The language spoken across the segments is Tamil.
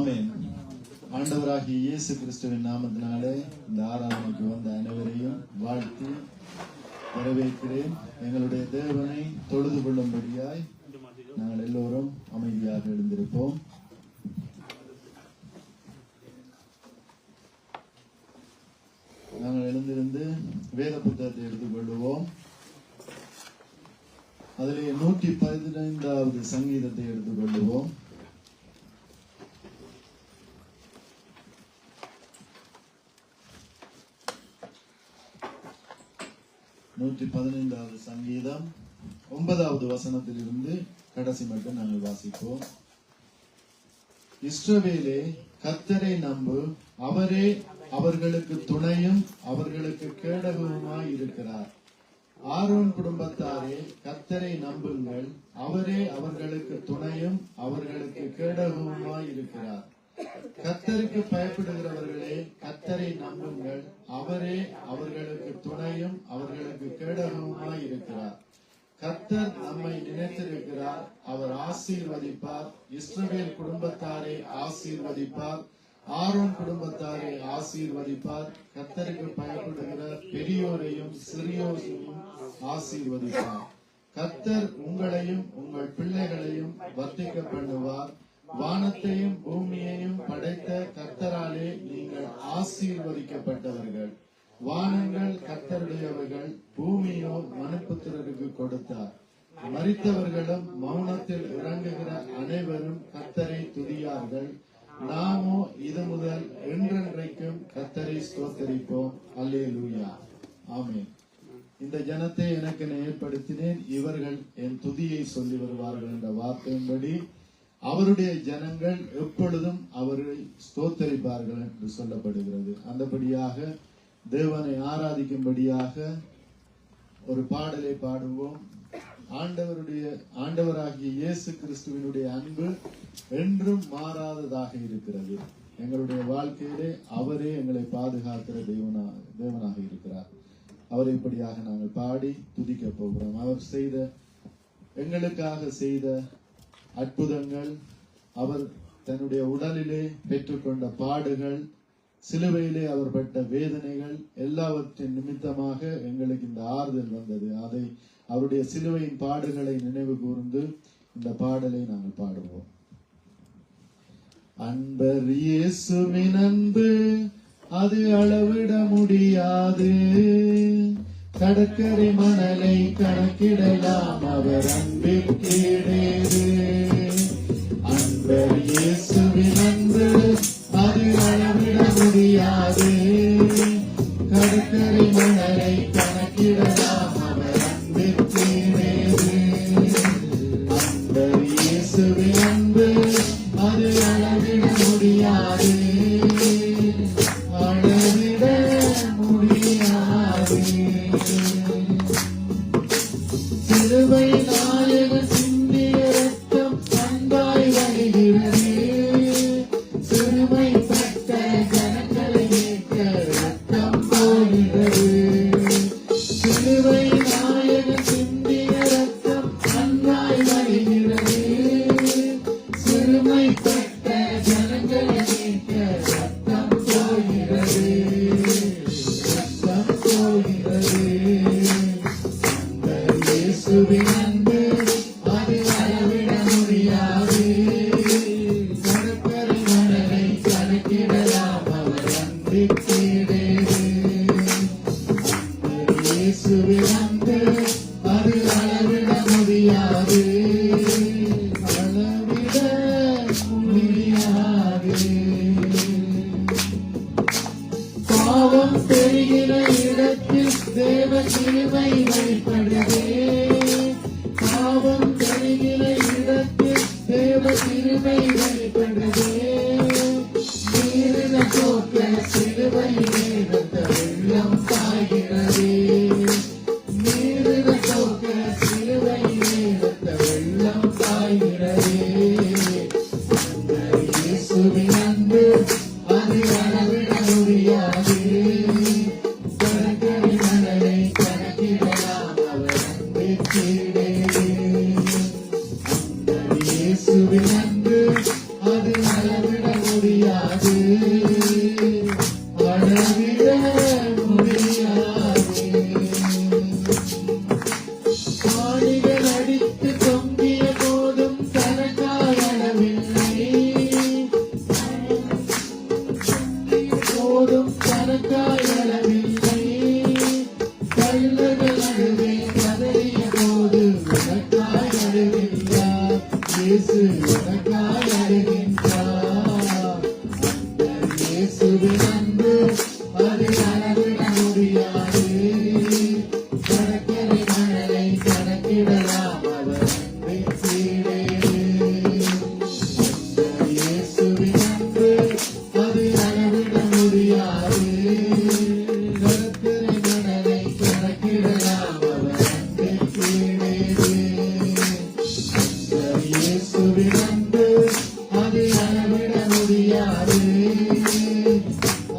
ஆமென். ஆண்டவராகிய இயேசு கிறிஸ்துவின் நாமத்தினாலே இந்த ஆராதனைக்கு வந்த அனைவரையும் வாழ்த்தி வரவேற்கிறேன். எங்களுடைய தேவனை தொழுது கொள்ளும்படியாய் நாங்கள் எல்லோரும் அமைதியாக எழுந்திருப்போம். நாங்கள் எழுந்திருந்து வேத புத்தகத்தை எடுத்துக்கொள்வோம். அதிலே 115வது சங்கீதத்தை எடுத்துக்கொள்வோம். சங்கீதம் 9வது வசனத்திலிருந்து கடைசி மட்டும் நாங்கள் வாசிப்போம். இஸ்ரவேலே, கர்த்தரை நம்பு, அவரே அவர்களுக்கு துணையும் அவர்களுக்கு கேடகமுமாய் இருக்கிறார். ஆரோன் குடும்பத்தாரே, கர்த்தரை நம்புங்கள், அவரே அவர்களுக்கு துணையும் அவர்களுக்கு கேடகமுமாய் இருக்கிறார். கர்த்தருக்கு பயப்படுகிறவர்களே, கர்த்தரை நம்புங்கள், அவரே அவர்களுக்கு துணையும் அவர்களுக்கு கேடகமுமாய் இருக்கிறார். கர்த்தர் நம்மை நினைத்திருக்கிறார், அவர் ஆசீர்வதிப்பார். இஸ்ரவேல் குடும்பத்தாரை ஆசீர்வதிப்பார், ஆரோன் குடும்பத்தாரை ஆசீர்வதிப்பார். கர்த்தருக்கு பயப்படுகிற பெரியோரையும் சிறியோரையும் ஆசீர்வதிப்பார். கர்த்தர் உங்களையும் உங்கள் பிள்ளைகளையும் வர்த்திக்க பண்ணுவார். வானத்தையும் பூமியையும் படைத்த கர்த்தராலே நீங்கள் ஆசீர்வதிக்கப்பட்டவர்கள். வானங்கள் கர்த்தருடையவர்கள், பூமியோ மனுபுத்திரருக்கு கொடுத்தார். மரித்தவர்களும் மௌனத்தில் இறங்குகிற அனைவரும் கர்த்தரை துதியார்கள். நாமோ இது முதல் என்றென்றைக்கும் கர்த்தரை ஸ்தோத்தரிப்போம். அல்லேலூயா, ஆமென். இந்த ஜனத்தை எனக்கு ஏற்படுத்தினேன், இவர்கள் என் துதியை சொல்லி வருவார்கள் என்ற வார்த்தையின்படி அவருடைய ஜனங்கள் எப்பொழுதும் அவரை ஸ்தோத்தரிப்பார்கள் என்று சொல்லப்படுகிறது. அந்தபடியாக தேவனை ஆராதிக்கும்படியாக ஒரு பாடலை பாடுவோம். ஆண்டவராகிய இயேசு கிறிஸ்துவினுடைய அன்பு என்றும் மாறாததாக இருக்கிறது. எங்களுடைய வாழ்க்கையிலே அவரே எங்களை பாதுகாக்கிற தேவனாக இருக்கிறார். அவரை இப்படியாக நாங்கள் பாடி துதிக்க போகிறோம். அவர் செய்த, எங்களுக்காக செய்த அற்புதங்கள், அவர் தன்னுடைய உடலிலே பெற்றுக்கொண்ட பாடுகள், சிலுவையிலே அவர் பட்ட வேதனைகள் எல்லாவற்றின் நிமித்தமாக எங்களுக்கு இந்த ஆறுதல் வந்தது. அதை அவருடைய சிலுவையின் பாடுகளை நினைவு கூர்ந்து இந்த பாடலை நாங்கள் பாடுவோம். அன்பர் இயேசுவின் அன்பு அது அளவிட முடியாது. கடற்கரை மணலை கணக்கிடலாம் அவர் அன்பிற்கேடேது. அன்பர் இயேசுவின் அன்பு அது அளவிட முடியாது. கடற்கரை மணலை கணக்கிடலாம் அவர் அன்பிற்கேடேது. அன்பர் இயேசுவின் அன்பு அது அளவிட முடியாது, அளவிட முடியாது. சிலுவை நாயகன் சிந்திய ரத்தம் அன்பாய் வழிகிறது. சிறுமைப்பட்ட ஜனங்களை மீட்க ரத்தம் போகிறது. சிலுவை நாயகன் சிந்திய ரத்தம் அன்பாய் வழிகிறது. சிறுமைப்பட்ட ஜனங்களை மீட்க ரத்தம் போகிறது. ரத்தம் போகிறது. இயேசுவின் அன்பு அது அளவிட முடியாது. கடற்கரை மணலை கணக்கிடலாம் அவர் அன்பிற்கேடேது. இயேசுவின் அன்பு அது அளவிட முடியாது, அளவிட முடியாது. பாவம் பெருகிற இடத்தில் தேவ கிருபை வெளிப்படுதே. பாவம் பெருகிற இடத்தில் தேவ கிருபை வெளிப்படுதே. நீரின போக்க சிலுவை நேரத்த வெள்ளம் பாய்கிறதே. நீரின போக்க சிலுவை நேரத்த வெள்ளம் பாய்கிறதே. இயேசுவின் அன்பு அது அளவிட முடியாது. கடற்கரை மணலை கணக்கிடலாம் முடியாது, அளவிட முடியாது. ஆணிகள் அடித்து தொங்கிய போதும் தனக்காய் அளவில்லை, போதும் தனக்காய் அளவில்லை. கல்லுகள் நடுவே கதறிய போது உனக்காய் அழுகின்றார், இயேசு உனக்காய் அழுகின்றார். அந்த இயேசுவின் அன்பு அதை அளவிட முடியாது, கடற்கரை மணலை கணக்கிடலாம் அவர் அன்பின் கீழேறு. அந்த இயேசுவின் அன்பு அதை அளவிட முடியாது, கடற்கரை மணலை கணக்கிடலாம் அவர் அன்பின் கீழேறு. அந்த இயேசுவின் அன்பு அதை அளவிட முடியாது,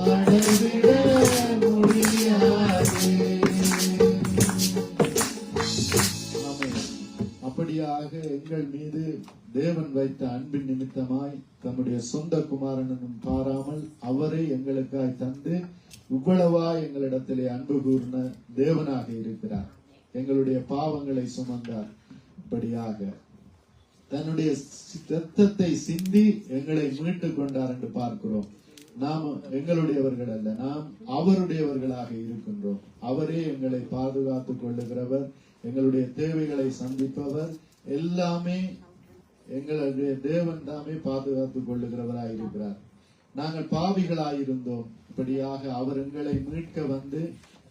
அளவிட முடியாது. ஆமென். அப்படியாக எங்கள் மீது தேவன் வைத்த அன்பின் நிமித்தமாய் தம்முடைய சொந்த குமாரனும் பாராமல் அவரை எங்களுக்காய் தந்து இவ்வளவா எங்களிடத்திலே அன்பு கூர்ந்த தேவனாக இருக்கிறார். எங்களுடைய பாவங்களை சுமந்தார். இப்படியாக தன்னுடைய இரத்தத்தை சிந்தி எங்களை மீட்டுக் கொண்டார் என்று பார்க்கிறோம். நாம் எங்களுடையவர்கள் அல்ல, நாம் அவருடையவர்களாக இருக்கின்றோம். அவரே எங்களை பாதுகாத்துக் கொள்ளுகிறவர், எங்களுடைய தேவைகளை சந்திப்பவர், எல்லாமே எங்களுடைய தேவன் தாமே பாதுகாத்துக் கொள்ளுகிறவராய் இருக்கிறார். நாங்கள் பாவிகளாயிருந்தோம், இப்படியாக அவர் எங்களை மீட்க வந்து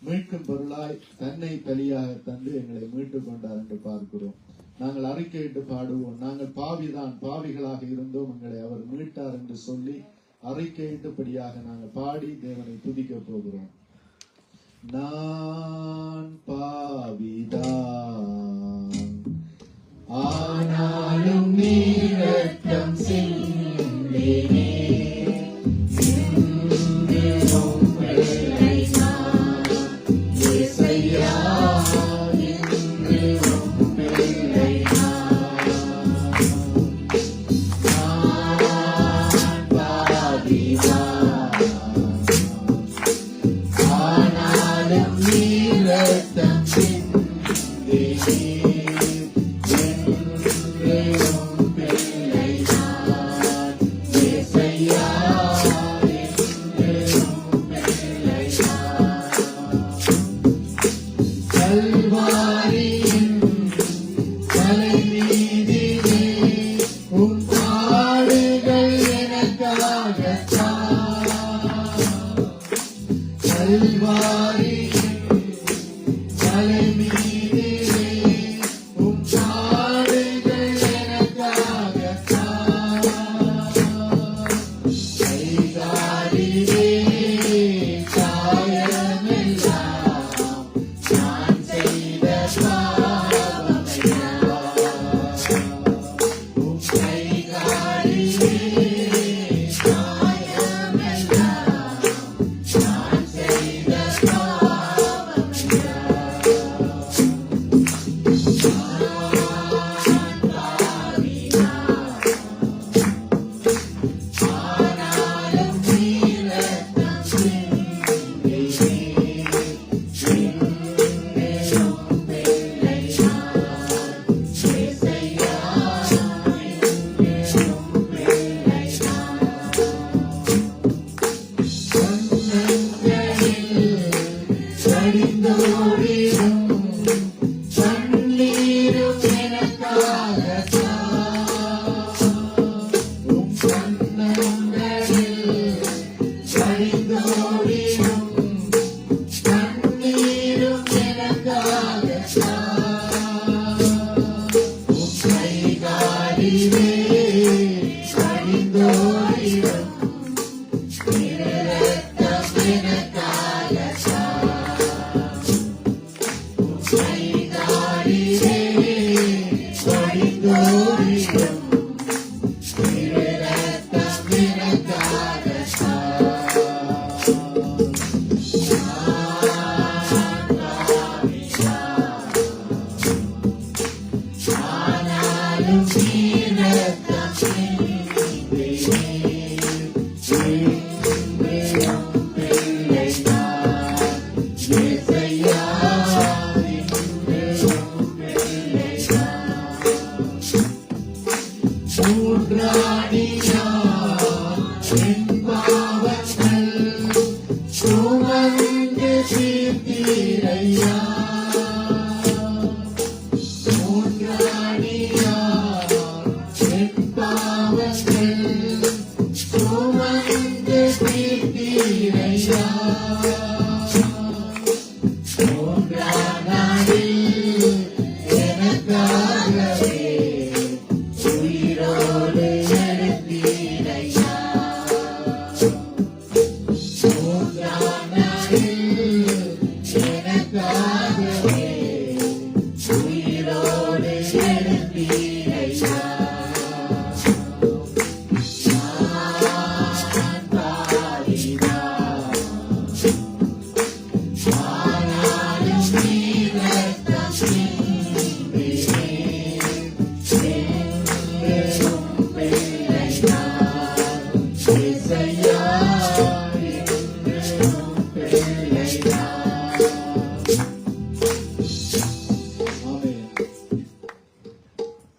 மீட்கும் பொருளாய் தன்னை பலியாக தந்து எங்களை மீட்டுக் கொண்டார் என்று பார்க்கிறோம். நாங்கள் அறிக்கையிட்டு பாடுவோம், நாங்கள் பாவிதான், பாவிகளாக இருந்தோம், எங்களை அவர் மீட்டார் என்று சொல்லி அறிக்கையிட்டபடியாக நாங்கள் பாடி தேவனை துதிக்க போகிறோம். நான் பாவிதான், ஆனாலும் நீ இரத்தம் சிந்தினீர். Stop.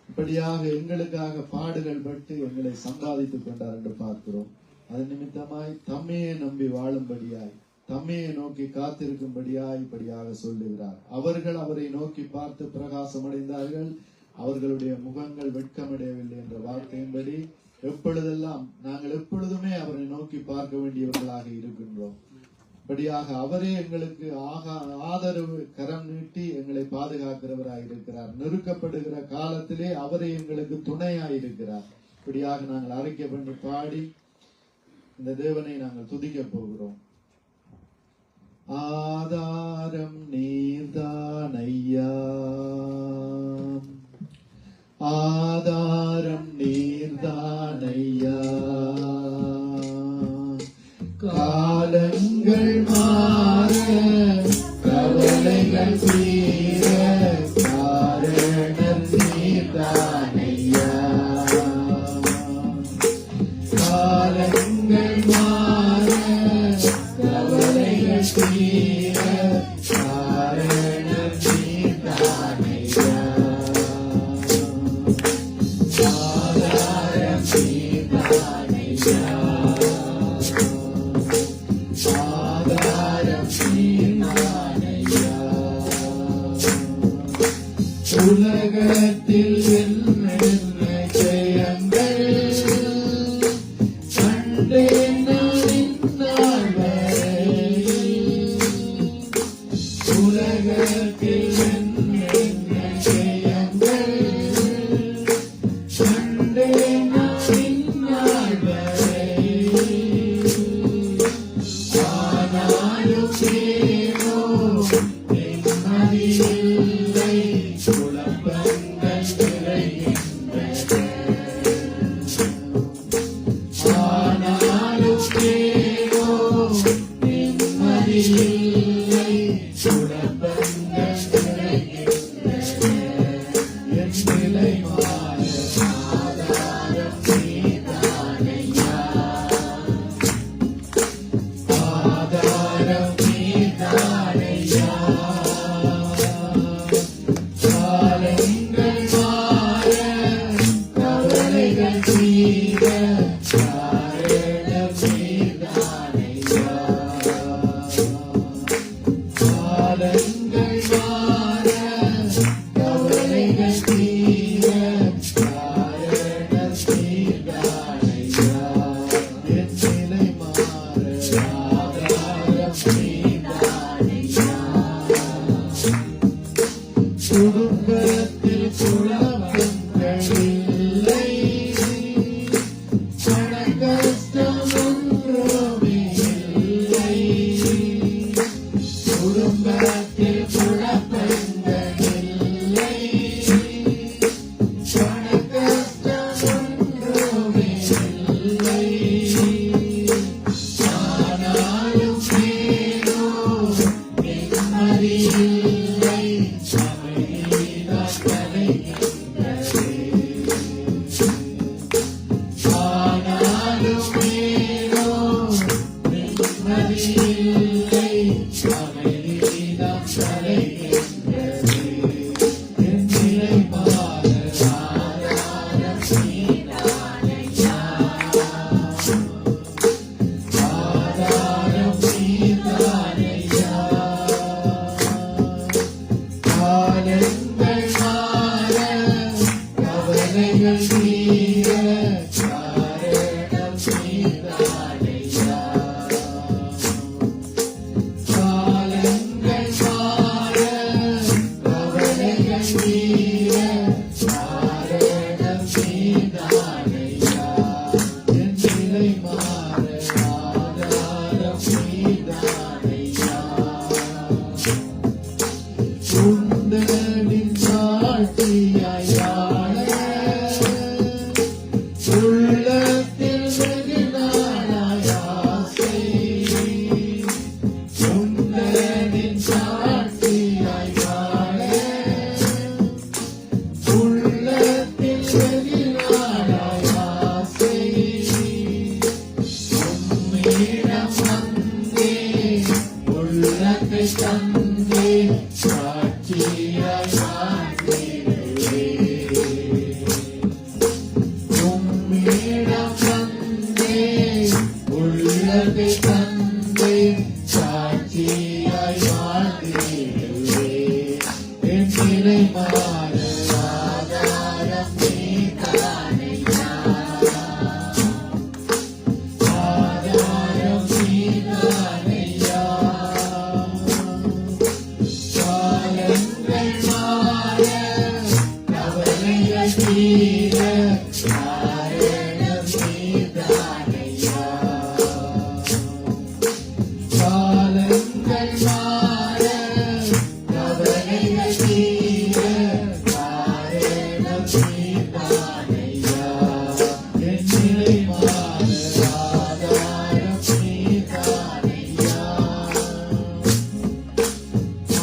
இப்படியாக எங்களுக்காக பாடுகள் பட்டு எங்களை சம்பாதித்துக் கொண்டார் என்று பார்க்கிறோம். அது நிமித்தமாய் தம்மையே நம்பி வாழும்படியாய், தம்மையை நோக்கி காத்திருக்கும்படியாய் இப்படியாக சொல்லுகிறார். அவர்கள் அவரை நோக்கி பார்த்து பிரகாசம் அடைந்தார்கள், அவர்களுடைய முகங்கள் வெட்கமடையவில்லை என்ற வார்த்தையின்படி எப்பொழுதெல்லாம் நாங்கள் எப்பொழுதுமே அவரை நோக்கி பார்க்க வேண்டியவர்களாக இருக்கின்றோம். படியாக அவரே எங்களுக்கு ஆதரவு கரம் நீட்டி எங்களை பாதுகாக்கிறவராக இருக்கிறார். நெருக்கப்படுகிற காலத்திலே அவரே எங்களுக்கு துணையாய் இருக்கிறார். இப்படியாக நாங்கள் அறிக்கை பண்ணி பாடி இந்த தேவனை நாங்கள் துதிக்க போகிறோம். ஆதாரம் நீர்தான் ஐயா, ஆதாரம் நீர்தான் ஐயா, காலங்கள் மாற கவலைகள் தீர காரணம் நீர்தான் ஐயா, காலங்கள் மாற கவலைகள் தீர காரணம் நீர்தான் ஐயா, ஆதாரம் நீர்தான் ஐயா, உலகத்தில் என்ன ஜெயங்கள் கண்டேன் நாள் வரை, உலகத்தில் என்ன ஜெயங்கள் கண்டேன் நாள் வரை, ஆனாலும் ஏனோ நிம்மதியில்லை, குழப்பங்கள் நிறைகின்றன, ஆனாலும் ஏனோ நிம்மதியில்லை, குழப்பங்கள் நிறைகின்றன, என் நிலை மாற ஆதாரம் நீர்தான் ஐயா, ஆதாரம் நீர்தான் ஐயா, காலங்கள் மாற கவலைகள் தீர காரணம் நீர்தான் ஐயா, காலங்கள் மாற கவலைகள் தீர காரணம் நீர்தான் ஐயா, என் நிலை மாற ஆதாரம் நீர்தான் ஐயா, குடும்பத்தில் குழப்பங்கள் இல்லை, பண கஷ்டம் நீதானையா. காலங்கள் மாற கவலைகள் தீர காரணம் நீதானையா. என் நிலை மாற ஆதாரம் நீதானையா. உந்தனின் சாட்சியாய் வாழ உள்ளத்தில் வெகு நாளாய் ஆசை. உந்தனின் சாட்சியாய் வாழ உள்ளத்தில் வெகு நாளாய் ஆசை. உம்மிடம் வந்தேன் உள்ளத்தை தந்தேன் சாட்சியாய் வாழ்ந்திடுவேன். உம்மிடம் வந்தேன் உள்ளத்தை தந்தேன் சாட்சியாய் வாழ்ந்திடுவேன். என் நிலை மாற ஆதாரம் நீதானையா. ஆதாரம் நீதானையா. காலங்கள் மாற கவலைகள் தீர காரணம் நீதானையா. காலங்கள் மாற கவலைகள் தீர காரணம் நீதானையா. என் நிலை மாற ஆதாரம் நீதானையா.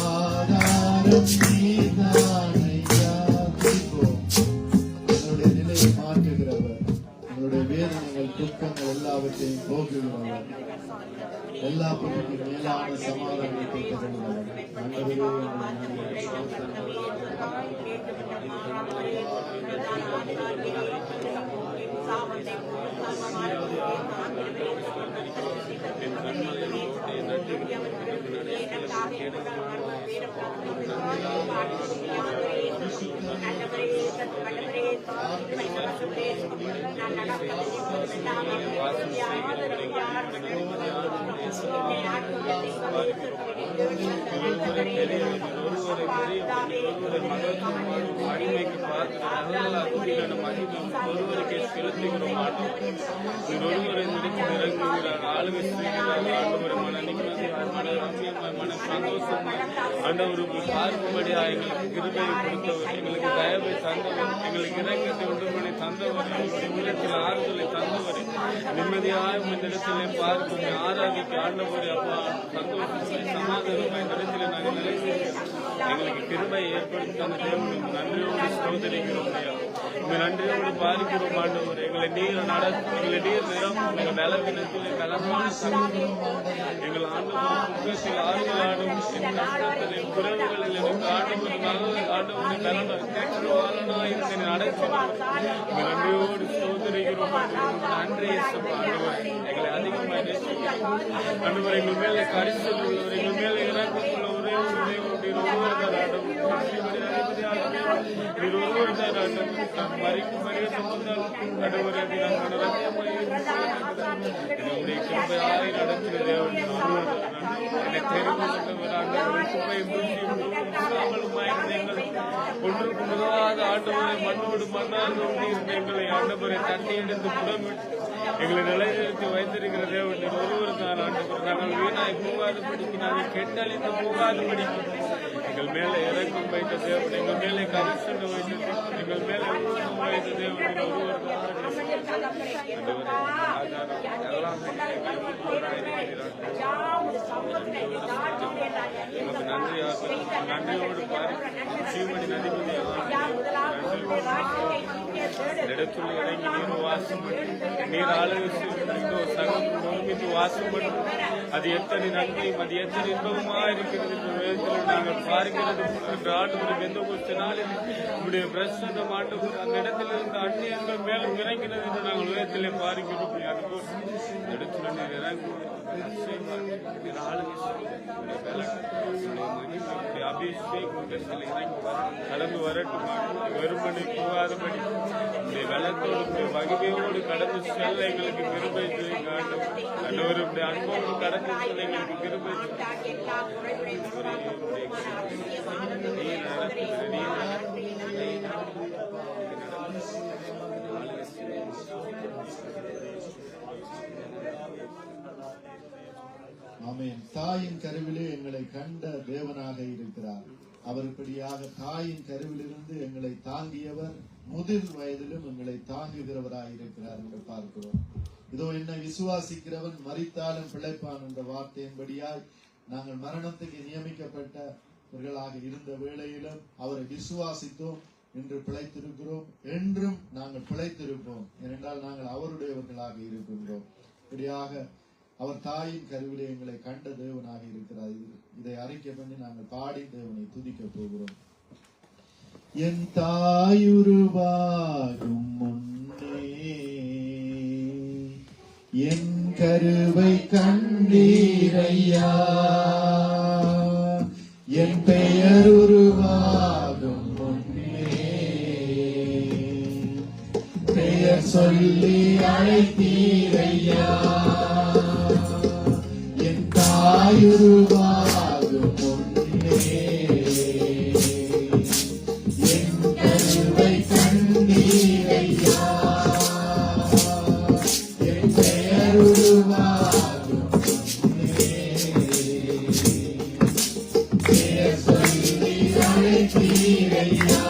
ஆதாரம் நீதானையா. உங்களுடைய நிலையை மாற்றுகிறவர், உங்களுடைய வேதனைகள் துக்கங்கள் எல்லாவற்றையும் போக்குகிறவர், எல்லா பொருளுக்கும் மேலான சமாதானத்தை தருகிறவர். ஆண்டவரே, உம்முடைய ஒருவருக்கே செலுத்துகிறோம். ஒருவரை நினைத்து இறங்குகிறார். ஆளுமை செய்கிறார். ஆண்டவரை மன நிம்மதியாய், மன ரம்யமாய், மன சந்தோஷமாய் ஆண்டவருக்கு பார்க்கும்படியா எங்களுக்கு கிருபையை கொடுத்தவர், எங்களுக்கு தயவை தந்தவர், எங்களுக்கு இரக்கத்தை உண்டுபடி தந்தவர், எங்களுடைய உள்ளத்தில் ஆறுதலை தந்தவர், நிம்மதியாய் இந்த இடத்திலே பார்க்கும் ஆராதிக்க ஆண்டவரை அப்பா சந்தோஷமாய் சமாதானமாய் இந்த இடத்திலே நாங்கள் நிலைத்திருக்கிறோம். எங்களுக்கு கிருபை ஏற்படுத்தி தந்த தேவனுக்கு நன்றியோடு சோதரிக்கிறோம். உங்கள் நன்றியோடு பார்க்கிறோம் ஆண்டவர். எங்களை நீர் நடத்தும், எங்களை நீர் நிரப்பும், எங்கள் பலவீனத்தில் பலமான சமூகம் எங்கள் ஆண்டவர் முகத்தில் ஆறுதலாடும், என் கஷ்டத்தில் குறைவுகளில் எனக்கு ஆண்டவர் நல்ல ஆண்டவரை கேட்கிறவாளனாய் என்னை நடத்தினார். உங்கள் நன்றியோடு சோதரிக்கிறோம் நன்றி ஆண்டவர். எங்களை அதிகமாக நேசிக்கிறோம் ஆண்டவர். எங்கள் மேலே கரிசல் உள்ளவர், எங்கள் மேலே இறக்கம் உள்ள ஒரே ஒரு தேவனுடைய ஒருவர் தான் மறிக்கும் மறிய சம்பந்தம் ஆண்டவரை என்னுடைய கிருபையாய் நடத்துகிற தேவன் என்னை தெரிந்து கொண்டவர் ஆண்டவரை குப்பை ஒன்றுக்கு முதலாவது ஆண்டவரை மண்ணோடு மண்ணாக இருந்த எங்களை ஆண்டவரை தண்ணி எடுத்து புறமிட்டு எங்களை நிலைநிறுத்தி வைத்திருக்கிற தேவன் ஒருவர் தான் ஆண்டவர். நாங்கள் வீணாய் போகாது படிக்க, நாங்கள் கெட்டழிந்து போகாது படிக்க எங்கள் மேலே இறக்கம் வைத்த தேவன், எங்கள் மேலே கரிசனை வைத்த தேவன், எங்கள் மேலே உருவம் வைத்த தேவன் ஒருவர் தான் நன்றியோடு சீமணி இடத்துல இறங்கி நீர் வாசம் நீர் ஆலோசித்து சகம் ஒருமித்து வாசம் பண்ணும். அது எத்தனை நன்மையும் அது எத்தனை இன்பமா இருக்கிறது என்ற வேதத்தில் நாங்கள் பார்க்கிறது. ஆண்டவருக்கு எந்த கொஞ்ச நாளில் நம்முடைய பிரசன்னம் ஆண்டவர் அந்த இடத்துல இருந்து அந்நியங்கள் மேலும் இறங்கினது என்று நாங்கள் வேதத்திலே பார்க்கிறோம். அதுபோல் இடத்துல நீர் இறங்கும் கடந்து வரட்டும், வெறுமனை போகாதபடி வெள்ளத்தோடு மகிமையோடு கடந்து செல்ல எங்களுக்கு கிருபை செய்யுங்க. ஆண்டவருடைய அன்போடு கடந்து செல்ல எங்களுக்கு கிருபை ஆமென். தாயின் கருவிலே எங்களை கண்ட தேவனாக இருக்கிறார். அவர் இப்படியாக தாயின் கருவிலிருந்து எங்களை தாங்கியவர் முதிர் வயதிலும் எங்களை தாங்குகிறவராய் இருக்கிறார் என்று பார்க்கிறோம். இதோ என்னை விசுவாசிக்கிறவன் மரித்தாலும் பிழைப்பான் என்ற வார்த்தையின்படியாய் நாங்கள் மரணத்துக்கு நியமிக்கப்பட்டவர்களாக இருந்த வேளையிலும் அவரை விசுவாசித்தோம், இன்று பிழைத்திருக்கிறோம், என்றும் நாங்கள் பிழைத்திருப்போம். ஏனென்றால் நாங்கள் அவருடையவர்களாக இருக்கின்றோம். இப்படியாக அவர் தாயின் கருவிலே எங்களை கண்ட தேவனாக இருக்கிறார். இதை அறிக்கை பண்ணி நாங்கள் பாடி தேவனை துதிக்க போகிறோம். என் தாயுருவாகும் முன்னே என் கருவை கண்டீரையா, என் பெயர் உருவாகும் முன்னே பெயர் சொல்லி அழைத்தீரையா, என் தாயுருவாகும் முன்னே என் கருவை கண்டீரையா, என் பெயர் உருவாகும் முன்னே பெயர் சொல்லி அழைத்தீரையா.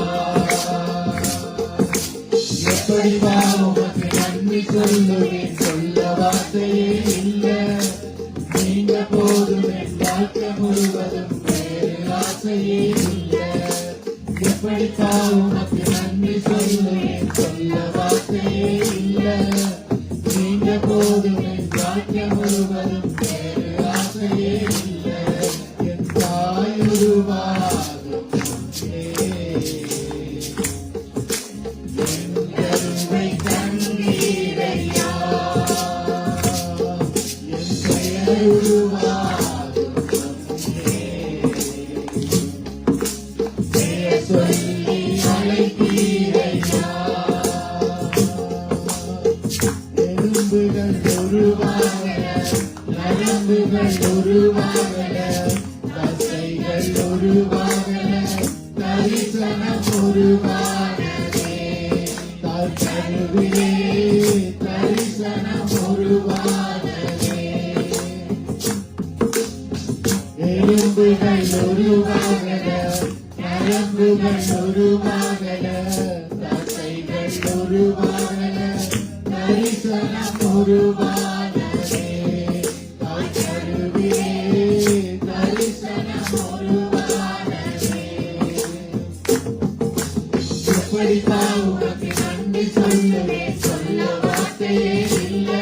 எப்படி உமக்கு நன்றி சொல்லுவேன், சொல்ல வார்த்தையே இல்லை. நீங்க போதும் என் வாழ்க்கை முழுவதும், வேறு ஆசையே இல்லை. எப்படி உமக்கு நன்றி சொல்லுவேன், சொல்ல வார்த்தையே இல்லை. நீங்க போதும் என் வாழ்க்கை முழுவதும், வேறு ஆசையே இல்லை. என் தாயுருவாகும் முன்னே என் கருவை கண்டீரையா, என் பெயர் உருவாகும் முன்னே பெயர் சொல்லி அழைத்தீரையா. எலும்புகள் உருவாகல, நரம்புகள் உருவாகல, தசைகள் உருவாகல, தரிசனம் உருவாகலே. கருவிலே தரிசனம் உருவாகலே. எலும்புகள் உருவாகல, நரம்புகள் உருவாகல, தசைகள் உருவாகல, தரிசனம் உருவாகலே. கருவிலே தரிசனம் உருவாகலே. எப்படி உமக்கு நன்றி சொல்லுவேன், சொல்ல வார்த்தையே இல்லை.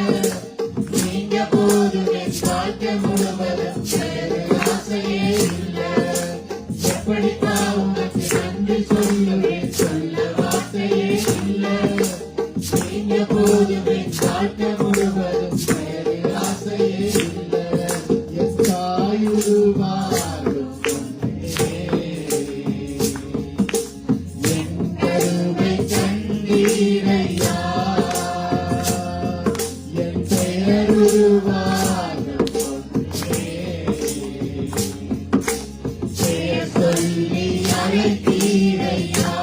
நீங்க போதும் என் வாழ்க்கை முழுவதும், வேறு ஆசையே இல்லை. எப்படி உமக்கு நன்றி சொல்லுவேன், சொல்ல வார்த்தையே இல்லை. நீங்க போதும் என் வாழ்க்கை முழுவதும், வேறு ஆசையே இல்லை. என் தாயுருவாகும் முன்னே என் கருவை கண்டீரையா, என் பெயர் உருவாகும் முன்னே பெயர் சொல்லி அழைத்தீரையா.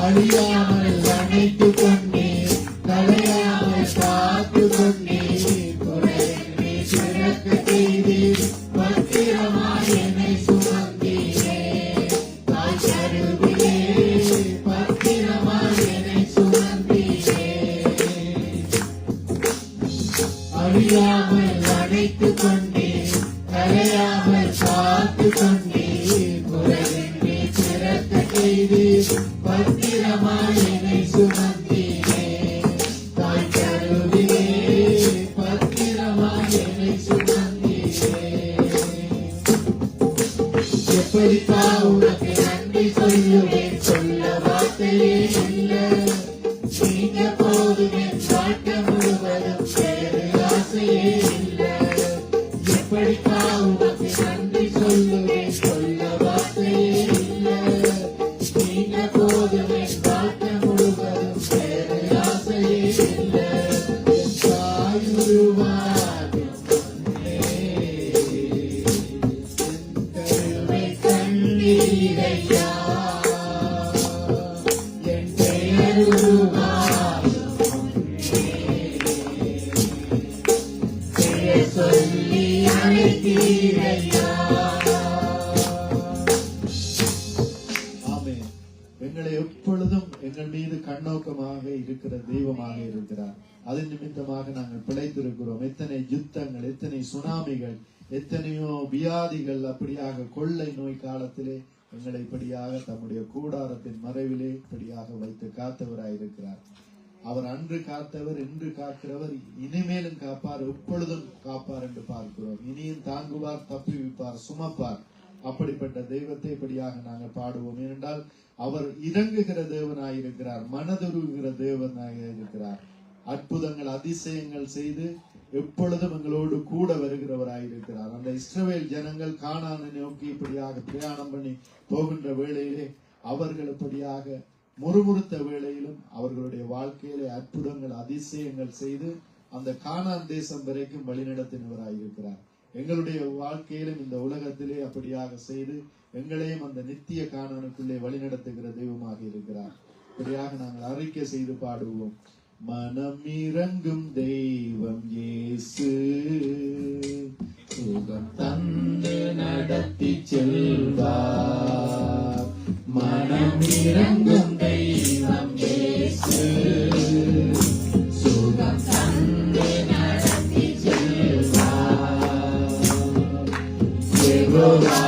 அழியாமல் அணைத்துக் கொண்டீர், கலையாமல் காத்துக் கொண்டீர், குறையின்றி சிறக்க செய்தீர், பத்திரமாய் என்னை சுமந்தீரே. தாய் கருவிலே பத்திரமாய் என்னை சுமந்தீரே. அழியாமல் அணைத்துக் கொண்டீர், கலையாமல் காத்துக் கொண்டீர், குறையின்றி சிறக்க செய்தீர், பத்திரமாய் என்னை சுமந்தீரே. தாய் கருவிலே பத்திரமாய் என்னை சுமந்தீரே. எப்படி உனக்கு நன்றி சொல்லுவேன், சொல்ல வார்த்தையே இல்லை. நீங்க போதும் என் வாழ்க்கை முழுவதும், ஆமென். எங்களை எப்பொழுதும் எங்கள் மீது கண்ணோக்கமாக இருக்கிற தெய்வமாக இருக்கிறார். அதன் நிமித்தமாக நாங்கள் பிழைத்திருக்கிறோம். எத்தனை யுத்தங்கள், எத்தனை சுனாமிகள், எத்தனையோ வியாதிகள், அப்படியாக கொள்ளை நோய் காலத்திலே எங்களை இப்படியாக தம்முடைய கூடாரத்தின் மறைவிலே இப்படியாக வைத்து காத்தவராயிருக்கிறார். அவர் அன்று காத்தவர், இன்று காக்கிறவர், இனிமேலும் காப்பார், எப்பொழுதும் காப்பார் என்று பார்க்கிறோம். இனியும் தாங்குவார், தப்புவிப்பார், சுமப்பார். அப்படிப்பட்ட தெய்வத்தை இப்படியாக நாங்கள் பாடுவோம். ஏனென்றால் அவர் இறங்குகிற தேவனாயிருக்கிறார், மனதுருகிற தேவனாயிருக்கிறார். அற்புதங்கள், அதிசயங்கள் செய்து எப்பொழுதும் எங்களோடு கூட வருகிறவராயிருக்கிறார். அந்த இஸ்ரவேல் ஜனங்கள் கானானை நோக்கி இப்படியாக பிரயாணம் பண்ணி போகின்ற வேளையிலே அவர்கள் இப்படியாக முறுமுறுத்த வேளையிலும் அவர்களுடைய வாழ்க்கையிலே அற்புதங்கள், அதிசயங்கள் செய்து அந்த கானான் தேசம் வரைக்கும் வழிநடத்தினவராயிருக்கிறார். எங்களுடைய வாழ்க்கையிலும் இந்த உலகத்திலே அப்படியாக செய்து எங்களையும் அந்த நித்திய கானானுக்குள்ளே வழிநடத்துகிற தெய்வமாக இருக்கிறார். இப்படியாக நாங்கள் அறிக்கை செய்து பாடுவோம். மனம் இறங்கும் தெய்வம் இயேசு, சுகம் தந்து நடத்தி செல்வார். மனம் இறங்கும் தெய்வம் இயேசு, சுகம் தந்து நடத்தி செல்வார். யெகோவா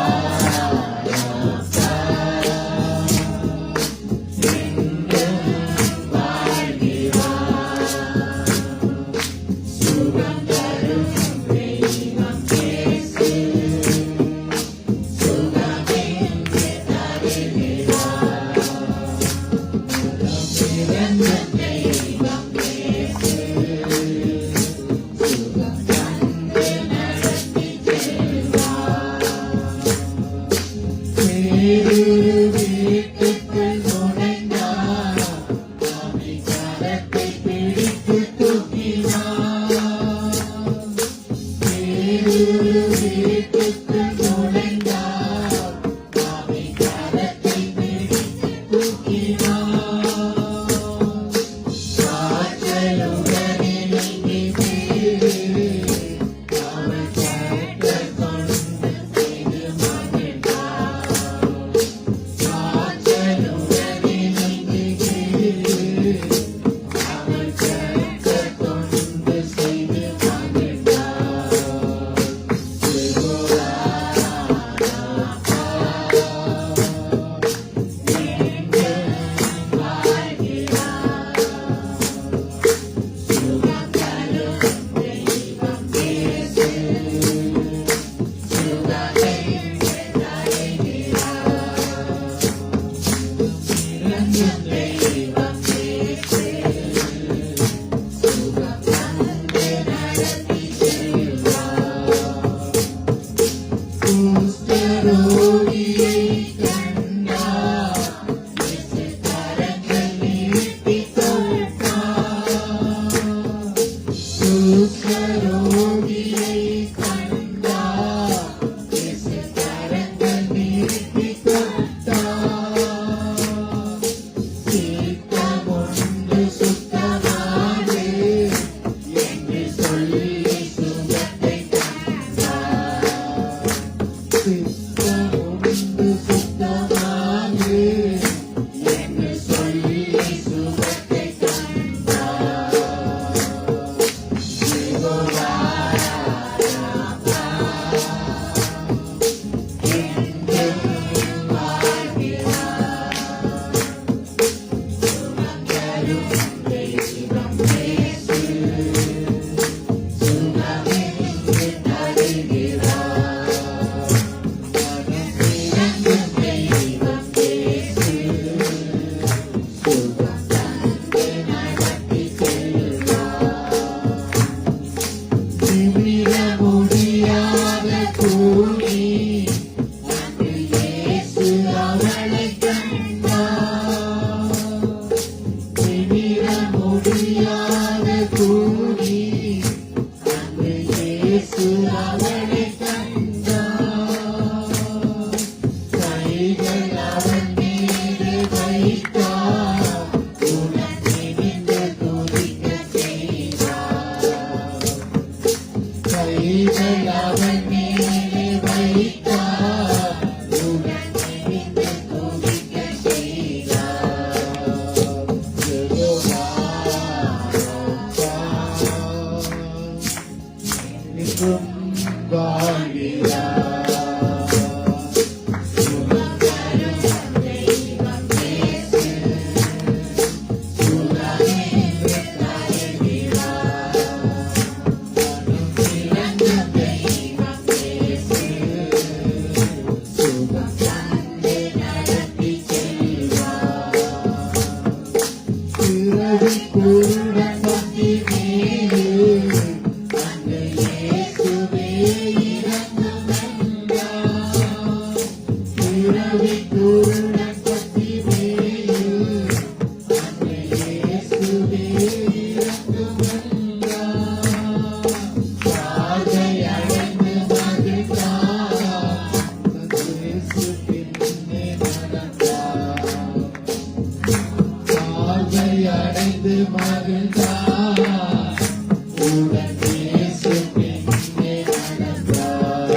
இயேசு பின்னே நடந்தார்.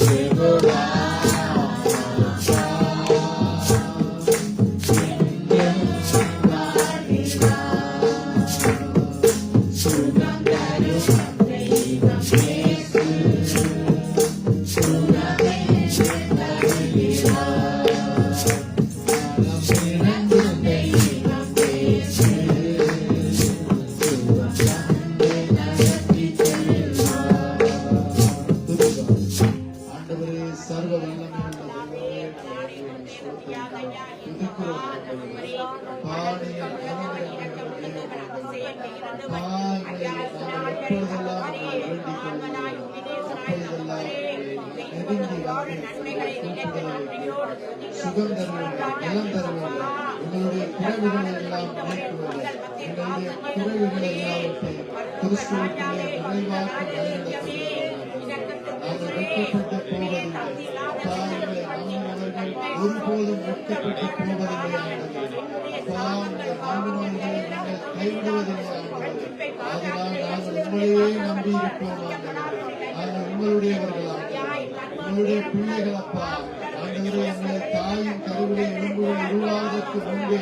யெகோவா ஆண்டவரே, சர்வ வல்லமையுள்ள தெய்வமே, சுகம் தருவீர்கள், நலம் தருவீர்கள், எங்களுடைய குறைவுகளை எல்லாம் நீக்குவீர்கள், எங்களுடைய குறைவுகளை எல்லாவற்றை கிறிஸ்துவுக்குள்ளே நிறைவாக வழிநடத்துவீர்கள். நாங்கள் வெட்கப்பட்டு போவதில்லை. பாவங்களை நம்பினவர்கள் ஒருபோதும் வெட்கப்பட்டு போவதில்லை. பாவங்களை நம்பினவர்களை நீங்கள் கைவிடுவதில்லை. அதனால் நாங்கள் உங்களையே நம்பியிருப்போம். நாங்கள் உங்களுடையவர்களாக, உங்களுடைய பிள்ளைகளப்பா. ஆண்டவரே, எங்களை தாயின் கருவிலே எலும்புகள் உருவாவதற்கு முன்பே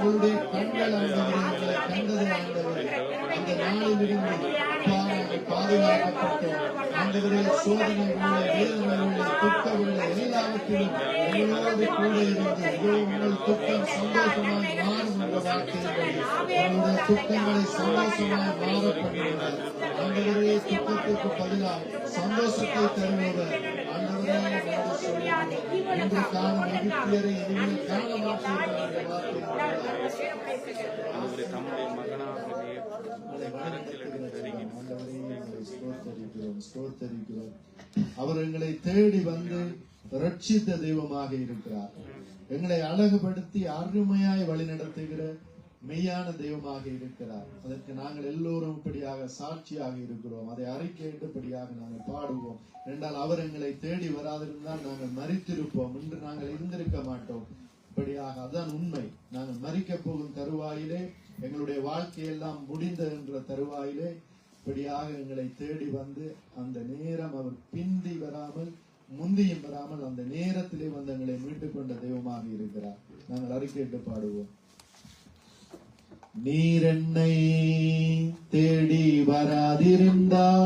உங்களுடைய கண்கள் ஆண்டவரே எங்களை கண்டது. ஆண்டவரே, அந்த நாளிலிருந்து நாங்கள் பாதுகாக்கப்பட்டோம். ஆண்டவரே, சோதனைகளிலே, வேதனைகளிலே, துக்கங்களிலே எல்லாவற்றிலும் எங்களோடு கூட இருந்து உங்கள் துக்கம் சந்தோஷமாய் மாறும் என்ற வார்த்தையின்படி உங்களுடைய துக்கங்களை சந்தோஷமாய் மாற பண்ணுங்கள். ஆண்டவரே, துக்கத்திற்கு பதிலாக சந்தோஷத்தை தருவவர். ஆண்டவரே, என்று சொல்லுங்கள். இன்று காணும் எகிப்தியரை இனிமேல் காண மாட்டீர்கள் என்ற வார்த்தை அவரை தம்முடைய மகனாக ஸ்தோத்தரிக்கிறோம். அவர் எங்களை தேடி வந்து ரட்சித்த தெய்வமாக இருக்கிறார். எங்களை அழகுபடுத்தி அருமையாய் வழிநடத்துகிற மெய்யான தெய்வமாக இருக்கிறார். அதற்கு நாங்கள் எல்லோரும் இப்படியாக சாட்சியாக இருக்கிறோம். அதை அறிக்கையிட்டபடியாக நாங்கள் பாடுவோம். என்றால் அவர் எங்களை தேடி வராதிருந்தால் நாங்கள் மரித்திருப்போம். இன்று நாங்கள் இருந்திருக்க மாட்டோம். இப்படியாக அதான் உண்மை. நாங்கள் மரிக்க போகும் தருவாயிலே, எங்களுடைய வாழ்க்கையெல்லாம் முடிந்த என்ற தருவாயிலே இப்படியாக எங்களை தேடி வந்து அந்த நேரம் அவர் பிந்தி வராமல் முந்தியும் வராமல் அந்த நேரத்திலே வந்து எங்களை மீட்டுக் கொண்ட தெய்வமாக இருக்கிறார். நாங்கள் அறிக்கையிட்டு பாடுவோம். நீர் என்னை தேடி வராதிருந்தால்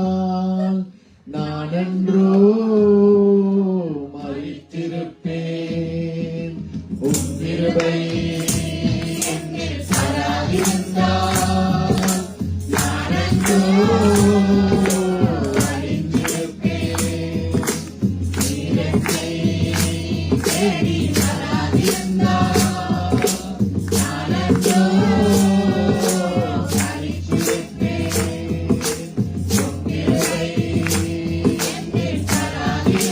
நான் என்றோ மரித்திருப்பேன். உன் கிருபை என்னில் வராதிருந்தால் நான் என்றோ மரித்திருப்பேன். நீர் என்னை தேடி வராதிருந்தால் நான் என்றோ மரித்திருப்பேன். உன் கிருபை என்னில் வராதிருந்தால்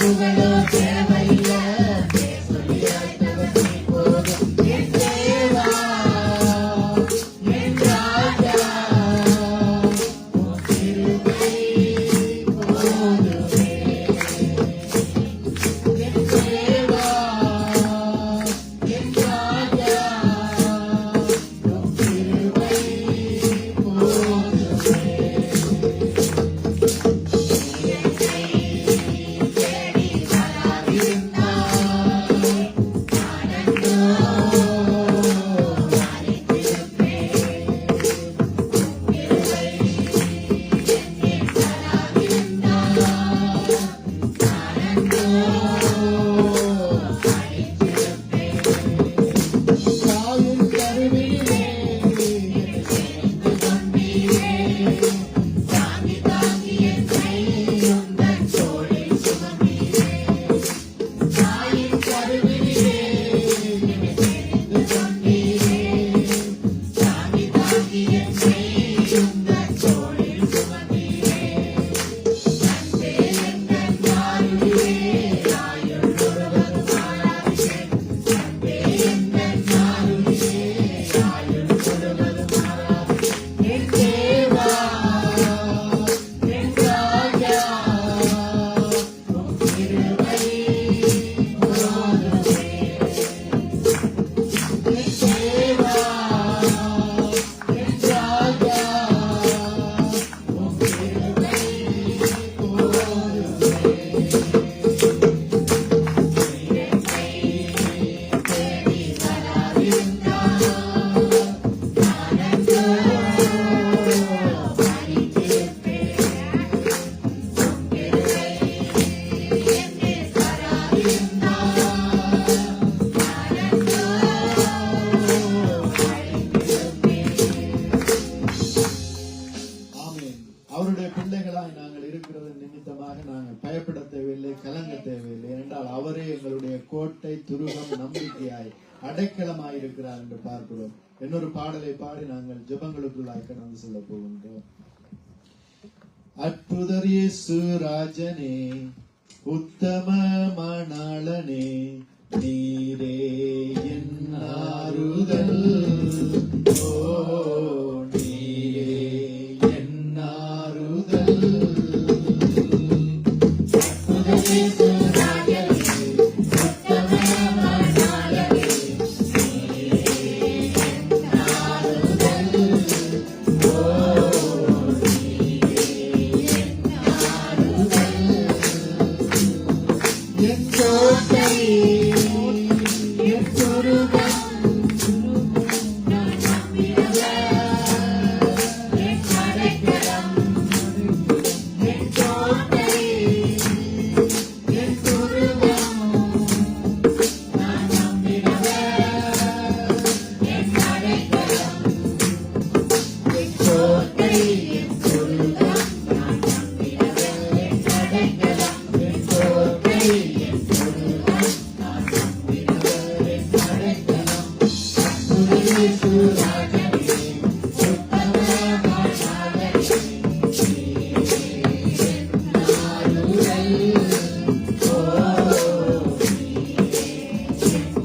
புகழோ தேவையில்லை, சொல்லி அழைத்தவர் நீ போதும். என் தேவா, என் ராஜா, உன் கிருபை போதுமே. என் தேவா, என் ராஜா, உன் கிருபை போதுமே. தாயின் கருவிலே என்னை கொண்டீரே, தாங்கி தாங்கி என்னை உந்தன் தோளில் சுமந்தீரே. தாயின் கருவிலே என்னை தெரிந்து கொண்டீரே, தாங்கி தாங்கி என்னை உந்தன் தோளில் சுமந்தீரே. அன்பே எங்கள் மாறுதியே, ஆயுள் முழுவதும் ஆராதிப்பேன். அன்பே எங்கள் மாறுதியே, ஆயுள் முழுவதும் ஆராதிப்பேன். என் தேவா, என் ராஜா, உன் கிருபை போதுமே. என் தேவா, என் ராஜா, உன் கிருபை போதுமே. தேடி வராதிருந்தால் நானென்றோ மறித்திருப்பேன். உன் கிருபை என்னில் வராதிருந்தால் நானென்றோ ஆமென். அவருடைய பிள்ளைகளாய் நாங்கள் இருக்கிறது நிமித்தமாக நாங்கள் பயப்பட தேவையில்லை, கலங்க தேவையில்லை. என்றால் அவரே எங்களுடைய கோட்டை, துருகம், நம்பிக்கையாய் அடைக்கலமாய் இருக்கிறார் என்று பார்க்கிறோம். இன்னொரு பாடலை பாடி நாங்கள் ஜெபங்களுக்குள்ளாய் கடந்து செல்ல போகின்றோம். அற்புதர் இயேசு ராஜனே, உத்தம மணாளனே, நீரே என் ஆறுதல். ஓ, நீரே என் ஆறுதல். அற்புதர் இயேசு ராஜனே, உத்தம மணாளனே, நீரே என் ஆறுதல். ஓ, நீரே என் ஆறுதல். என் கோட்டை, என் துருகம், நான் நம்பினவர். என் அடைக்கலம், என் கோட்டை, என் துருகம், நான் நம்பினவர். என் அடைக்கலம், என் கோட்டை, என் துருகம், நான் நம்பினவர். என் அடைக்கலம், என் கோட்டை, என் துருகம், நான் நம்பினவர். என் அடைக்கலம். அற்புதர் இயேசு ராஜனே, உத்தம மணாளனே, நீரே என் ஆறுதல். ஓ, நீரே என்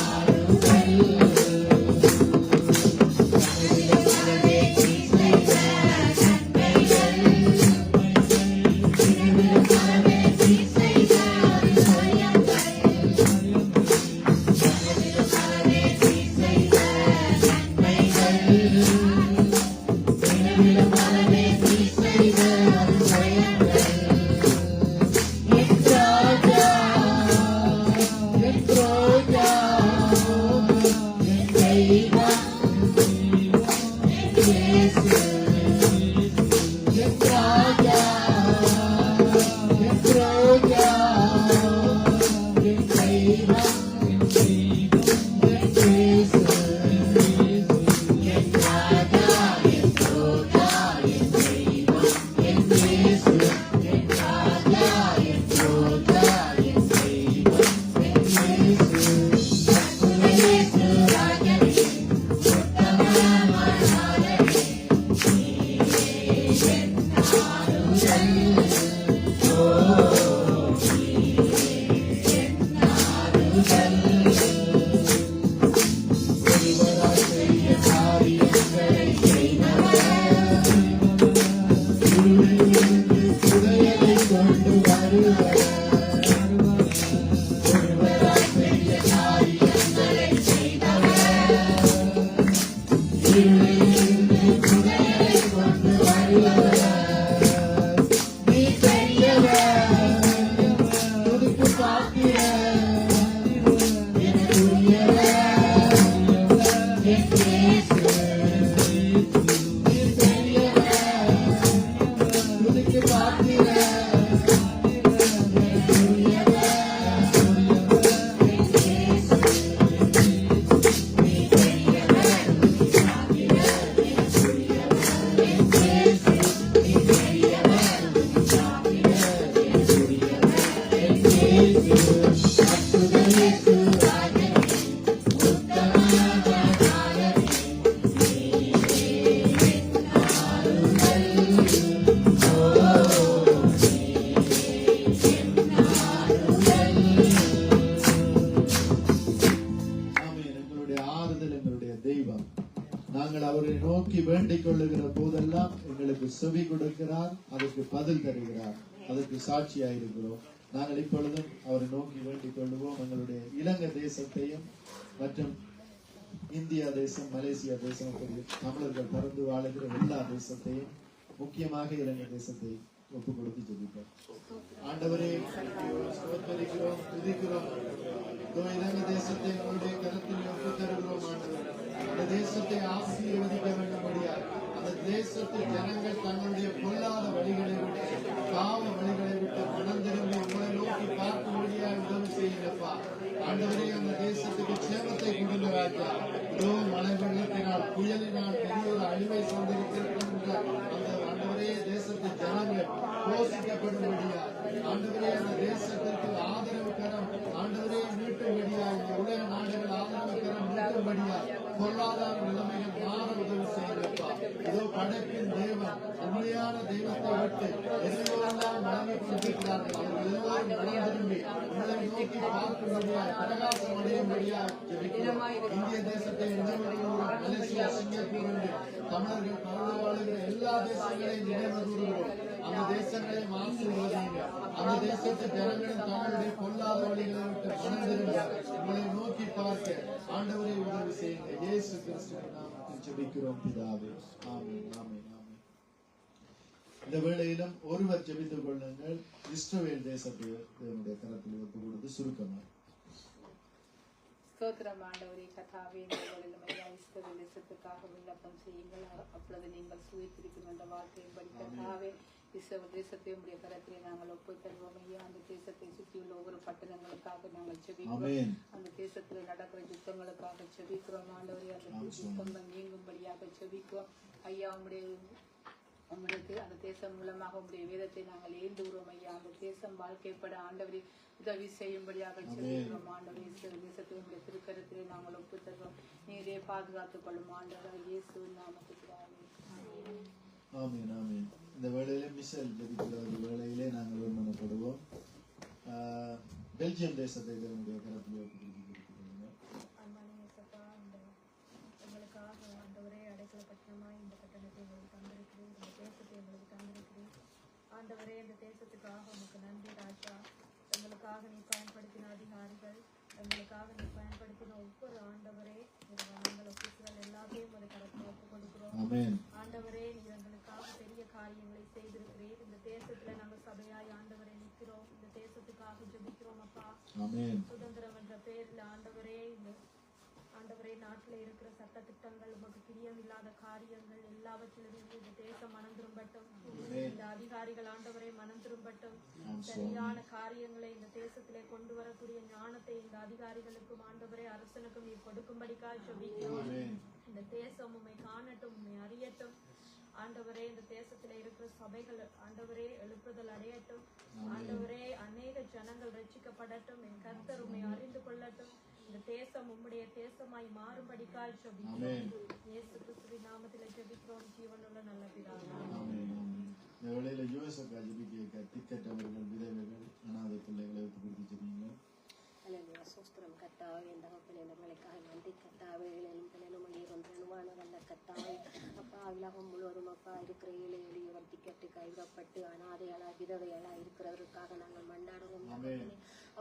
ஆறுதல். மனதிலே நீ செய்த நன்மைகள், மனதிலே நீ செய்த அதிசயங்கள், மனதிலே நீ செய்த நன்மைகள், மனதிலே நீ செய்த அதிசயங்கள். என் நாங்கள் அவரை நோக்கி வேண்டிக் கொள்ளுகிற போதெல்லாம் எங்களுக்கு செவி கொடுக்கிறார், அதற்கு பதில் தருகிறார், அதற்கு சாட்சியாயிருக்கிறோம். நாங்கள் இப்பொழுதும் அவரை நோக்கி வேண்டிக் கொள்ளுவோம். எங்களுடைய இலங்கை தேசத்தையும் மற்றும் இந்தியா தேசம், மலேசியா தேசம், தமிழர்கள் பறந்து வாழுகிற எல்லா தேசத்தையும், முக்கியமாக இலங்கை தேசத்தை ஒப்புக் கொடுத்து ஜெபிப்போம். ஆண்டவரே, ஸ்தோத்திரிக்கிறோம், துதிக்கிறோம். இலங்கை தேசத்தை உங்களுடைய கருத்தில் ஒப்புத் தருகிறோம். ஆண்டவர், அந்த தேசத்தை ஆசீர்வதிக்க வேண்டும்படியார், அந்த தேசத்தில் ஜனங்கள் தங்களுடைய பொல்லாத வழிகளை விட்டு, பாவ வழிகளை விட்டு மனம் திரும்பி உங்களை நோக்கி பார்க்கும்படியாக உதவி செய்யுங்கப்பா. ஆண்டவரே, அந்த தேசத்துக்கு சேமத்தை கொடுங்க ராஜா. மழை வெள்ளத்தினால், புயலினால் பெரிய ஒரு அழிவை சந்திருக்கின்ற அந்த ஆண்டவரே தேசத்து ஜனங்கள் போஷிக்கப்படும்படியா, ஆண்டவரே அந்த தேசத்திற்கு ஆதரவு கரம் ஆண்டவரே நீட்டும்படியா, இந்த உலக நாடுகள் ஆதரவு கரம் நீட்டும்படியா, பொருளாதார நிலைமைகள் மாற உதவி செய்யப்பா. இதோ படைப்பின் தேவன், உண்மையான தெய்வத்தை விட்டு எல்லோரெல்லாம் வழங்கிக் கொண்டிருக்கிறார்கள். அவர்கள் எல்லோரும் மனம் திரும்பி உங்களை நோக்கி பார்க்கும்படியா, பிரகாசம் அடையும்படியா ஜெபிக்கிறோம். இந்திய தேசத்தை மலேசியா, சிங்கப்பூர், தமிழர்கள் பறந்து வாழுகிற எல்லா தேசங்களையும் நினைவு கூறுகிறோம். அந்த தேசங்களை ஆசீர்வதிங்க. அந்த தேசத்து ஜனங்களும் தங்களுடைய பொல்லாத வழிகளை விட்டு மனம் திரும்ப உங்களை நோக்கி பார்க்க ஆண்டவரை உதவி செய்யுங்க. இயேசு கிறிஸ்துவின் நாமத்தில் ஜெபிக்கிறோம் பிதாவே. ஆமென், ஆமென், ஆமென். இந்த வேளையிலும் ஒருவர் ஜெபித்துக் கொள்ளுங்கள். இஸ்ரவேல் தேசத்தை தேவனுடைய கரத்தில் ஒப்புக் கொடுத்து சுருக்கமாக. ஸ்தோத்திரம் ஆண்டவரே, கர்த்தாவே, இஸ்ரவேல் தேசத்துக்காக விண்ணப்பம் செய்யுங்கள். அப்பொழுது நீங்கள் சுவைத்திருக்கும் என்ற வார்த்தையின்படி கர்த்தாவே, இஸ்ரவேல் தேசத்தை உடைய கரத்திலே நாங்கள் ஒப்புத் தருவோம் ஐயா. அந்த தேசத்தை சுற்றியுள்ள ஒவ்வொரு பட்டணங்களுக்காக நாங்கள் ஜெபிக்கிறோம். அந்த தேசத்தில் நடக்கிற யுத்தங்களுக்காக ஜெபிக்கிறோம் ஆண்டவரே. அந்த யுத்தங்கள் நீங்கும்படியாக ஜெபிக்கிறோம் ஐயா. உங்களுக்கு அந்த தேசம் மூலமாக உங்களுடைய வேதத்தை நாங்கள் ஏந்துகிறோம் ஐயா. அந்த தேசம் வாழ்க்கைப்பட ஆண்டவரை உதவி செய்யும்படியாக சொல்லுகிறோம் ஆண்டவரே. தேசத்தை உங்களுடைய திருக்கரத்திலே நாங்கள் ஒப்புத் தருவோம். நீரே பாதுகாத்துக் கொள்ளும் ஆண்டவர் இயேசுவின் நாமத்துக்கு ஆமென். ஆமென், ஆமென். இந்த வேளையிலே மிஷல் ஜெபிக்கிற ஒரு வேளையிலே நாங்கள் ஒருமனப்படுவோம். பெல்ஜியம் தேசத்தை தேவனுடைய கரத்திலே ஒப்புக் கொடுக்கிறோம். எங்களுக்காக ஆண்டவரே அடைக்கல பட்டணமாய் இந்த பட்டணத்தை எங்களுக்கு தந்திருக்கிறேன், இந்த தேசத்தை எங்களுக்கு தந்திருக்கிறேன் ஆண்டவரே. இந்த தேசத்துக்காக உனக்கு நன்றி ராஜா. எங்களுக்காக நீ பயன்படுத்தின அதிகாரிகள், எங்களுக்காக நீ பயன்படுத்தின ஒவ்வொரு ஆண்டவரே நாங்கள் ஒப்புகள் எல்லாத்தையும் ஒரு கரத்தில் ஒப்புக் கொடுக்கிறோம் ஆண்டவரே. நீ எங்களுக்காக பெரிய காரியங்களை செய்திருக்கிறேன். இந்த தேசத்துல நாங்கள் சபையாய் ஆண்டவரை நிற்கிறோம். இந்த தேசத்துக்காக ஜெபிக்கிறோம் அப்பா. சுதந்திரம் என்ற பேர்ல ஆண்டவரே, இந்த ஆண்டவரே நாட்டில் இருக்கிற சட்ட திட்டங்கள், உமக்கு பிரியம் இல்லாத காரியங்கள் எல்லாவற்றிலும் இந்த தேசம் மனம் திரும்பட்டும். இந்த அதிகாரிகள் ஆண்டவரை மனம் திரும்பட்டும். சரியான காரியங்களை இந்த தேசத்திலே கொண்டு வரக்கூடிய ஞானத்தை இந்த அதிகாரிகளுக்கும் ஆண்டவரே அரசனுக்கும் நீர் கொடுக்கும்படிக்காய் ஜெபிக்கிறோம். இந்த தேசம் உம்மை காணட்டும், உம்மை அறியட்டும் ஆண்டவரே. இந்த தேசத்துல இருக்கிற சபைகள் ஆண்டவரே எழுப்புதல் அடையட்டும் ஆண்டவரே. அநேக ஜனங்கள் ரட்சிக்கப்படட்டும். என் கர்த்தர் உம்மை அறிந்து கொள்ளட்டும். இந்த தேசம் உம்முடைய தேசமாய் மாறும்படிக்காய் ஜெபிக்கிறோம். இயேசு கிறிஸ்துவின் நாமத்திலே ஜெபிக்கிறோம் ஜீவனுள்ள நல்ல பிதாவே. இந்த வேளையில யுஎஸ்ஏ ஜெபிக்க திக்கற்றவர்கள், விதவைகள், அனாதை பிள்ளைகளை ஒப்புக் கொடுத்து ஜெபிங்க. சோஸ்திரம் கர்த்தாவே, இந்த தகப்பனே, எங்களுக்காக நன்றி கர்த்தாவே. எங்களும் ஒன்றினுமான நல்ல கத்தாவே அப்பா உலகம் முழுவதும் அப்பா இருக்கிற ஏழை எளியவர் திக்கட்டு கைவிடப்பட்டு அனாதைகளா விதவைகளா இருக்கிறவருக்காக நாங்கள் மண்டாடுவோம்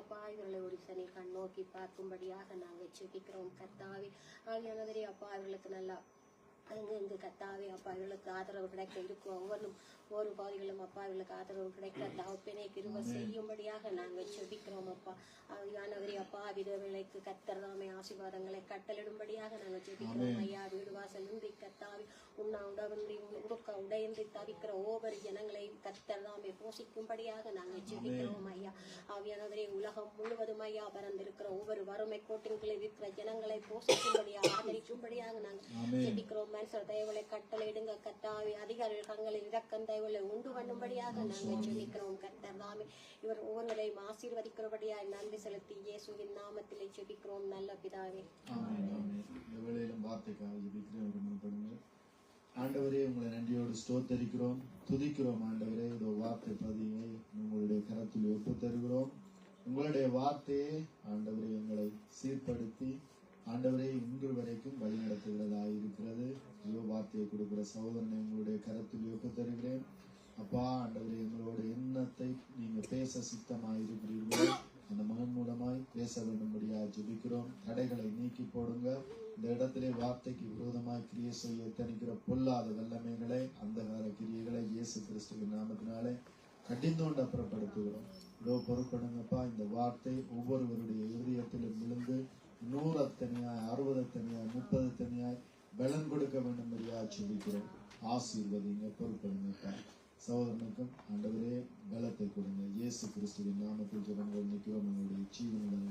அப்பா இவர்களை ஒரு சனி கண் நோக்கி பார்க்கும்படியாக நாங்கள் செபிக்கிறோம் கத்தாவே ஆகியானவரே அப்பா இவர்களுக்கு நல்லா அங்கு கத்தாவே அப்பா இவர்களுக்கு ஆதரவு கிடைக்க இருக்கும் ஒவ்வொரு பகுதிகளும் அப்பா இவர்களுக்கு ஆதரவு கிடைக்க தகப்பனே கிருபை செய்யும்படியாக நாங்கள் செபிக்கிறோம் அப்பா ஆவியானவரே அப்பா விதவைகளுக்கு கத்தர்தாமே ஆசீர்வாதங்களை கட்டளிடும்படியாக நாங்கள் செபிக்கிறோம் ஐயா வீடு வாசல் இன்றி கத்தாவி உண்ணா உடவின்றி உடுக்க உடையின்றி தவிக்கிற ஒவ்வொரு ஜனங்களையும் கத்தர்தாமே போஷிக்கும்படியாக நாங்கள் செபிக்கிறோம் ஐயா ஆவியானவரே உலகம் முழுவதும் ஐயா பறந்திருக்கிற ஒவ்வொரு வறுமை கோட்டின்களில் இருக்கிற ஜனங்களை போஷிக்கும்படியாக ஆதரிக்கும்படியாக நாங்கள் செபிக்கிறோம் மனுஷர் தயவுகளை கட்டளையிடுங்க கத்தாவி அதிகாரிகள் தங்களின் இரக்கம் தயவுகளை உண்டு பண்ணும்படியாக நாங்கள் செபிக்கிறோம் கத்தர்தாமே இவர் ஒவ்வொருவரையும் ஆசீர்வதிக்கிறபடியாக நன்றி செலுத்தி இயேசுவின் நாமத்திலே செபிக்கிறோம் நல்ல பிதாவே. இந்த வேளையிலும் வார்த்தைக்காக ஜெபிக்கிறேன். ஆண்டவரே உங்களை நன்றியோடு ஸ்தோத்தரிக்கிறோம், துதிக்கிறோம். ஆண்டவரே இந்த வார்த்தை பதிவை உங்களுடைய கரத்தில் ஒப்பு தருகிறோம். உங்களுடைய வார்த்தையை ஆண்டவரே எங்களை சீர்படுத்தி ஆண்டவரே இன்று வரைக்கும் வழிநடத்துகிறதாக இருக்கிறது. வார்த்தையை கொடுக்கிற சகோதரனை உங்களுடைய கரத்தில் ஒப்பு தருகிறேன். அப்பா ஆண்டவரே எங்களோட எண்ணத்தை நீங்க பேச சித்தமாயிருக்கிறீர்கள். அந்த மகன் மூலமாய் பேச வேண்டும்படியா ஜெபிக்கிறோம். தடைகளை நீக்கி போடுங்க. இந்த இடத்திலே வார்த்தைக்கு விரோதமாய் கிரியை செய்ய எத்தனிக்கிற பொல்லாத வல்லமைகளை அந்த கால கிரியைகளை இயேசு கிறிஸ்துவின் நாமத்தினாலே கடிந்தோண்ட அப்புறப்படுத்துகிறோம். இதோ பொறுப்படுங்கப்பா. இந்த வார்த்தை ஒவ்வொருவருடைய இதயத்திலும் விழுந்து 100 அத்தனையாய் 60 அத்தனையாய் 30 அத்தனையாய் பலன் கொடுக்க வேண்டும்படியா ஜெபிக்கிறோம். ஆசீர்வதிங்க, பொறுப்படுங்கப்பா. சகோதரனுக்கும் ஆண்டவரே பலத்தை கொடுங்க. இயேசு கிறிஸ்துவின் நாமத்தில் ஜெபங்கள் நிற்கிறோம். உங்களுடைய ஜீவனுடன்